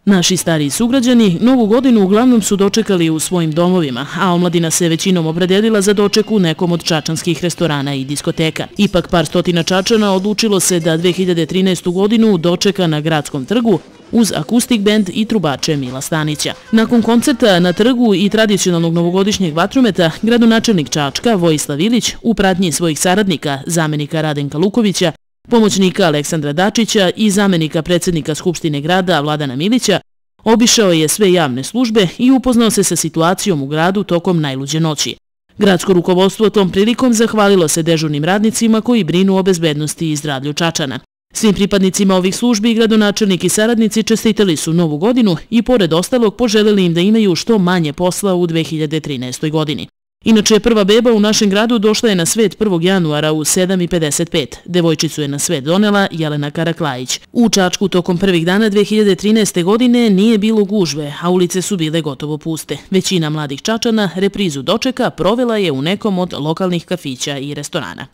Naši stariji sugrađani Novu godinu uglavnom su dočekali u svojim domovima, a omladina se većinom opredelila za doček u nekom od čačanskih restorana i diskoteka. Ipak par stotina Čačana odlučilo se da 2013. godinu dočeka na Gradskom trgu uz akustik bend i trubače Mila Stanića. Nakon koncerta na trgu i tradicionalnog novogodišnjeg vatrometa, gradonačelnik Čačka Vojislav Ilić u pratnji svojih saradnika, zamenika Radenka Lukovića, pomoćnika Aleksandra Dačića i zamenika predsjednika Skupštine grada Vladana Milića, obišao je sve javne službe i upoznao se sa situacijom u gradu tokom najluđe noći. Gradsko rukovodstvo tom prilikom zahvalilo se dežurnim radnicima koji brinu o bezbednosti i zdravlju Čačana. Svim pripadnicima ovih službi gradonačelnik i saradnici čestitali su Novu godinu i pored ostalog poželjeli im da imaju što manje posla u 2013. godini. Inače, prva beba u našem gradu došla je na svet 1. januara u 7:55. Devojčicu je na svet donela Jelena Karaklajić. U Čačku tokom prvih dana 2013. godine nije bilo gužve, a ulice su bile gotovo puste. Većina mladih Čačana reprizu dočeka provela je u nekom od lokalnih kafića i restorana.